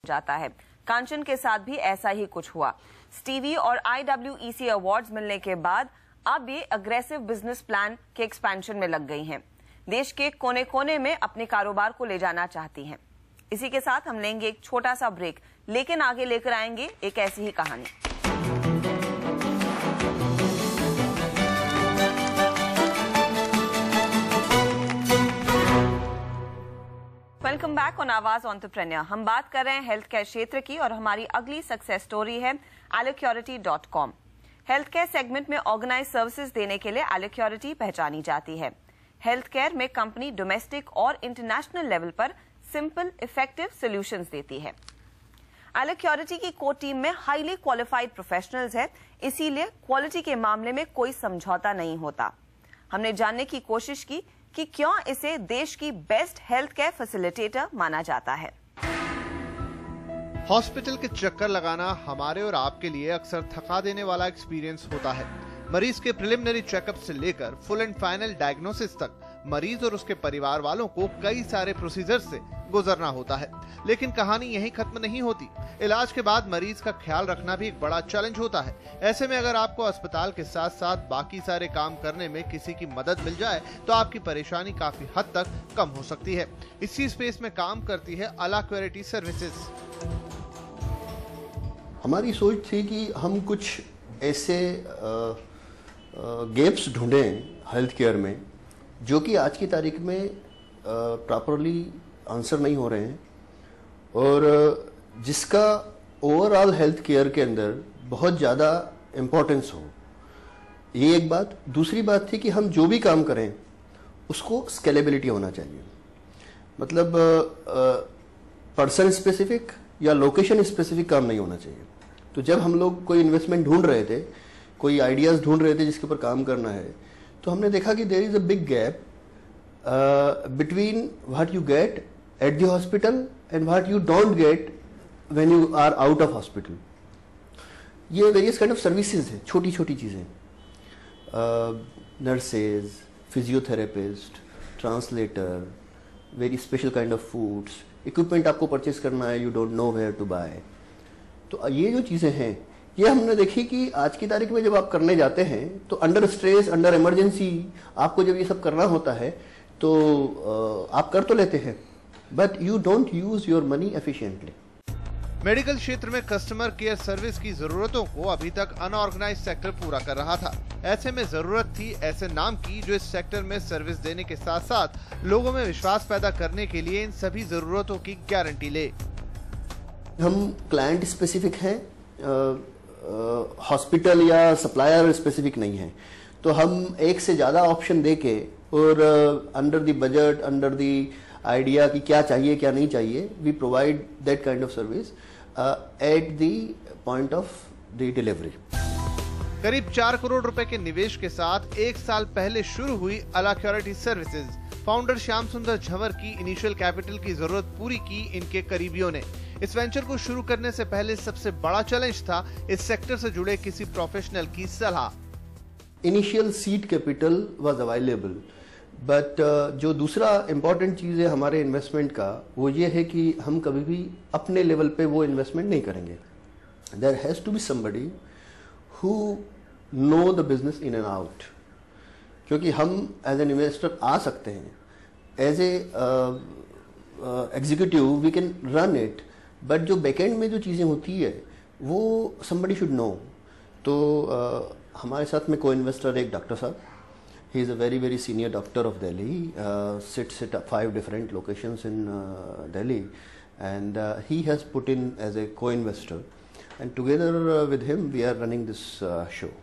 जाता है। कांचन के साथ भी ऐसा ही कुछ हुआ। स्टीवी और IWEC अवार्ड्स मिलने के बाद अब ये अग्रेसिव बिजनेस प्लान के एक्सपेंशन में लग गई हैं। देश के कोने कोने में अपने कारोबार को ले जाना चाहती हैं। इसी के साथ हम लेंगे एक छोटा सा ब्रेक, लेकिन आगे लेकर आएंगे एक ऐसी ही कहानी। वेलकम बैक ऑन आवाज एंटरप्रेन्योर। हम बात कर रहे हैं हेल्थ केयर क्षेत्र की और हमारी अगली सक्सेस स्टोरी है Allocurity.com। हेल्थ केयर सेगमेंट में ऑर्गेनाइज सर्विसेज देने के लिए Allocurity पहचानी जाती है। हेल्थ केयर में कंपनी डोमेस्टिक और इंटरनेशनल लेवल पर सिंपल इफेक्टिव सॉल्यूशंस देती है। Allocurity की कोर टीम में हाईली क्वालिफाइड प्रोफेशनल्स है, इसीलिए क्वालिटी के मामले में कोई समझौता नहीं होता। हमने जानने की कोशिश की कि क्यों इसे देश की बेस्ट हेल्थ केयर फैसिलिटेटर माना जाता है। हॉस्पिटल के चक्कर लगाना हमारे और आपके लिए अक्सर थका देने वाला एक्सपीरियंस होता है। मरीज के प्रिलिमिनरी चेकअप से लेकर फुल एंड फाइनल डायग्नोसिस तक मरीज और उसके परिवार वालों को कई सारे प्रोसीजर से गुजरना होता है। लेकिन कहानी यहीं खत्म नहीं होती। इलाज के बाद मरीज का ख्याल रखना भी एक बड़ा चैलेंज होता है। ऐसे में अगर आपको अस्पताल के साथ साथ बाकी सारे काम करने में किसी की मदद मिल जाए तो आपकी परेशानी काफी हद तक कम हो सकती है। इसी स्पेस में काम करती है Allocurity सर्विसेज। हमारी सोच थी कि हम कुछ ऐसे गैप्स ढूंढें हेल्थ केयर में जो कि आज की तारीख में प्रॉपरली आंसर नहीं हो रहे हैं और जिसका ओवरऑल हेल्थ केयर के अंदर बहुत ज़्यादा इम्पोर्टेंस हो। ये एक बात। दूसरी बात थी कि हम जो भी काम करें उसको स्केलेबिलिटी होना चाहिए। मतलब पर्सन स्पेसिफिक या लोकेशन स्पेसिफिक काम नहीं होना चाहिए। तो जब हम लोग कोई इन्वेस्टमेंट ढूंढ रहे थे, कोई आइडियाज़ ढूंढ रहे थे जिसके ऊपर काम करना है, तो हमने देखा कि there is a big gap between what you get at the hospital and what you don't get when you are out of hospital. ये वेरियस काइंड ऑफ सर्विसेज है, छोटी छोटी चीज़ें, nurses, physiotherapist, translator, very special kind of foods, equipment आपको purchase करना है, you don't know where to buy. तो ये जो चीज़ें हैं ये हमने देखी कि आज की तारीख में जब आप करने जाते हैं तो अंडर स्ट्रेस, अंडर इमरजेंसी आपको जब ये सब करना होता है तो आप कर तो लेते हैं but you don't use your money efficiently. Medical क्षेत्र में कस्टमर केयर सर्विस की जरूरतों को अभी तक अनऑर्गेनाइज्ड सेक्टर पूरा कर रहा था। ऐसे में जरूरत थी ऐसे नाम की जो इस सेक्टर में सर्विस देने के साथ साथ लोगों में विश्वास पैदा करने के लिए इन सभी जरूरतों की गारंटी ले। हम क्लाइंट स्पेसिफिक हैं, हॉस्पिटल या सप्लायर स्पेसिफिक नहीं है। तो हम एक से ज़्यादा ऑप्शन देके और under the budget, under the idea कि क्या चाहिए क्या नहीं चाहिए, we provide that kind of service at the point of the delivery. करीब 4 करोड़ रुपए के निवेश के साथ 1 साल पहले शुरू हुई Allocurity सर्विसेज। फाउंडर श्याम सुंदर झंवर की इनिशियल कैपिटल की जरूरत पूरी की इनके करीबियों ने। इस वेंचर को शुरू करने से पहले सबसे बड़ा चैलेंज था इस सेक्टर से जुड़े किसी प्रोफेशनल की सलाह। Initial seed capital was available but जो दूसरा इम्पॉर्टेंट चीज़ है हमारे इन्वेस्टमेंट का वो ये है कि हम कभी भी अपने लेवल पे वो इन्वेस्टमेंट नहीं करेंगे। There has to be somebody who know the business in and out. क्योंकि हम एज एन इन्वेस्टर आ सकते हैं, as a executive we can run it, but जो बैकएंड में जो चीज़ें होती है वो समबडी शुड नो। तो हमारे साथ में को इन्वेस्टर एक डॉक्टर साहब, he is a very very senior doctor of Delhi, sits at 5 different locations in Delhi, and he has put in as a co-investor, and together with him we are running this show.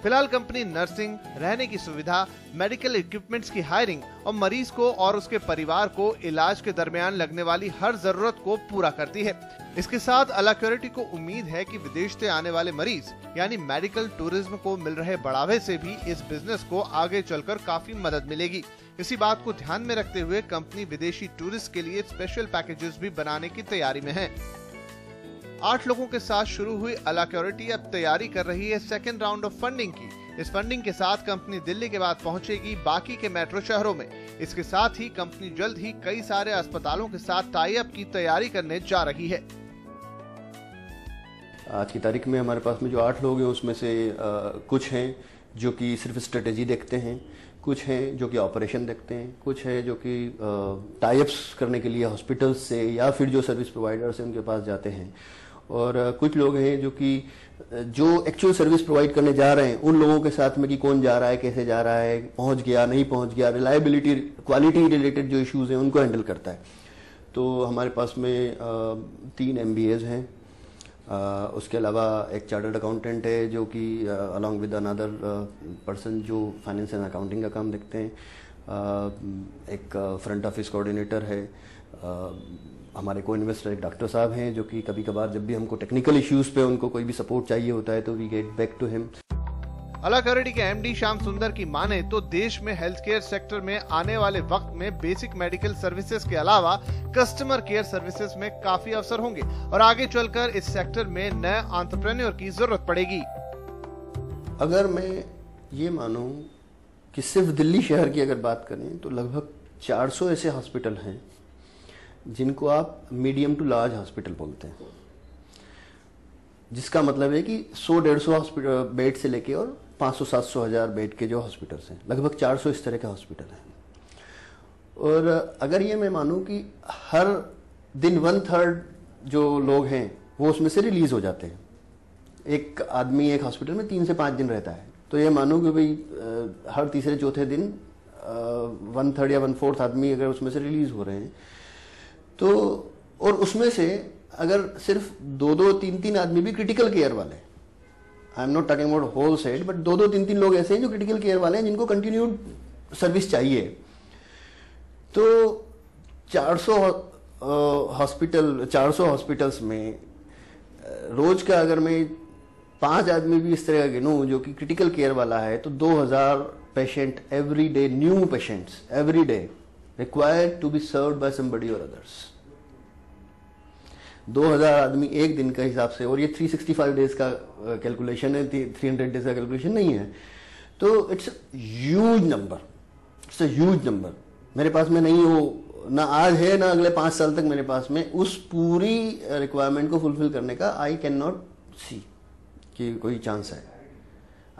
फिलहाल company nursing, रहने की सुविधा, medical equipments की hiring और मरीज को और उसके परिवार को इलाज के दरमियान लगने वाली हर जरूरत को पूरा करती है। इसके साथ Allocurity को उम्मीद है कि विदेश से आने वाले मरीज यानी मेडिकल टूरिज्म को मिल रहे बढ़ावे से भी इस बिजनेस को आगे चलकर काफी मदद मिलेगी। इसी बात को ध्यान में रखते हुए कंपनी विदेशी टूरिस्ट के लिए स्पेशल पैकेजेस भी बनाने की तैयारी में है। 8 लोगों के साथ शुरू हुई Allocurity अब तैयारी कर रही है सेकेंड राउंड ऑफ फंडिंग की। इस फंडिंग के साथ कंपनी दिल्ली के बाद पहुंचेगी बाकी के मेट्रो शहरों में। इसके साथ ही कंपनी जल्द ही कई सारे अस्पतालों के साथ टाई अप की तैयारी करने जा रही है। आज की तारीख में हमारे पास में जो 8 लोग हैं उसमें से कुछ हैं जो कि सिर्फ स्ट्रेटेजी देखते हैं, कुछ हैं जो कि ऑपरेशन देखते हैं, कुछ है जो कि टाई अप्स करने के लिए हॉस्पिटल्स से या फिर जो सर्विस प्रोवाइडर्स हैं उनके पास जाते हैं, और कुछ लोग हैं जो कि जो एक्चुअल सर्विस प्रोवाइड करने जा रहे हैं उन लोगों के साथ में कि कौन जा रहा है, कैसे जा रहा है, पहुंच गया नहीं पहुंच गया, रिलायबिलिटी क्वालिटी रिलेटेड जो इश्यूज हैं उनको हैंडल करता है। तो हमारे पास में 3 MBAs हैं, उसके अलावा एक चार्टर्ड अकाउंटेंट है जो कि अलॉन्ग विद अनदर पर्सन जो फाइनेंस एंड अकाउंटिंग का काम देखते हैं, एक फ्रंट ऑफिस कोऑर्डिनेटर है, हमारे को इन्वेस्टर एक डॉक्टर साहब हैं जो कि कभी कभार जब भी हमको टेक्निकल इश्यूज पे उनको कोई भी सपोर्ट चाहिए होता है तो we get back to him. अलाक्योरिटी के MD श्याम सुंदर की माने तो देश में हेल्थ केयर सेक्टर में आने वाले वक्त में बेसिक मेडिकल सर्विसेज के अलावा कस्टमर केयर सर्विसेज में काफी अवसर होंगे और आगे चलकर इस सेक्टर में नए एंटरप्रेन्योर की जरूरत पड़ेगी। अगर मैं ये मानूं कि सिर्फ दिल्ली शहर की अगर बात करें तो लगभग 400 ऐसे हॉस्पिटल हैं जिनको आप मीडियम टू लार्ज हॉस्पिटल बोलते हैं, जिसका मतलब है कि 100-150 हॉस्पिटल बेड से लेके और 500-700 हज़ार बेड के जो हॉस्पिटल्स हैं, लगभग 400 इस तरह के हॉस्पिटल हैं। और अगर ये मैं मानूं कि हर दिन 1/3 जो लोग हैं वो उसमें से रिलीज हो जाते हैं, एक आदमी एक हॉस्पिटल में 3 से 5 दिन रहता है, तो ये मानूं कि भाई हर तीसरे चौथे दिन 1/3 या 1/4 आदमी अगर उसमें से रिलीज हो रहे हैं तो, और उसमें से अगर सिर्फ 2-2, 3-3 आदमी भी क्रिटिकल केयर वाले, I am not talking about whole set, but 2-2, 3-3 लोग ऐसे हैं जो क्रिटिकल केयर वाले हैं जिनको कंटिन्यूड सर्विस चाहिए, तो 400 हॉस्पिटल्स में रोज का अगर मैं 5 आदमी भी इस तरह का गिनूं जो कि क्रिटिकल केयर वाला है तो 2000 patient every day, new patients every day required to be served by somebody और अदर्स। 2000 आदमी एक दिन का हिसाब से, और ये 365 डेज का कैलकुलेशन है, 300 डेज का कैलकुलेशन नहीं है, तो it's huge number, it's a huge number. मेरे पास में नहीं हो ना आज है ना अगले 5 साल तक मेरे पास में उस पूरी रिक्वायरमेंट को फुलफिल करने का आई कैन नॉट सी कि कोई चांस है।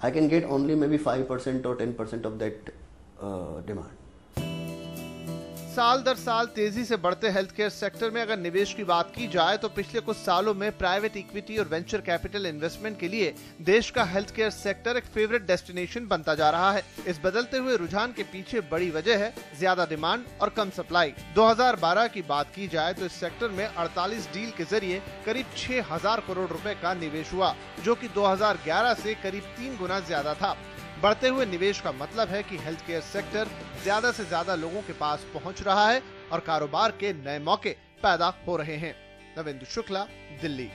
I can get only may be 5% और 10% ऑफ दैट डिमांड। साल दर साल तेजी से बढ़ते हेल्थ केयर सेक्टर में अगर निवेश की बात की जाए तो पिछले कुछ सालों में प्राइवेट इक्विटी और वेंचर कैपिटल इन्वेस्टमेंट के लिए देश का हेल्थ केयर सेक्टर एक फेवरेट डेस्टिनेशन बनता जा रहा है। इस बदलते हुए रुझान के पीछे बड़ी वजह है ज्यादा डिमांड और कम सप्लाई। 2012 की बात की जाए तो इस सेक्टर में 48 डील के जरिए करीब 6000 करोड़ रुपए का निवेश हुआ, जो कि 2011 से करीब 3 गुना ज्यादा था। बढ़ते हुए निवेश का मतलब है कि हेल्थ केयर सेक्टर ज्यादा से ज्यादा लोगों के पास पहुंच रहा है और कारोबार के नए मौके पैदा हो रहे हैं। नवेंदु शुक्ला, दिल्ली।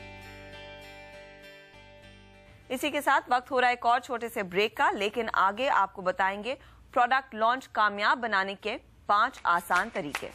इसी के साथ वक्त हो रहा है एक और छोटे से ब्रेक का, लेकिन आगे आपको बताएंगे प्रोडक्ट लॉन्च कामयाब बनाने के 5 आसान तरीके।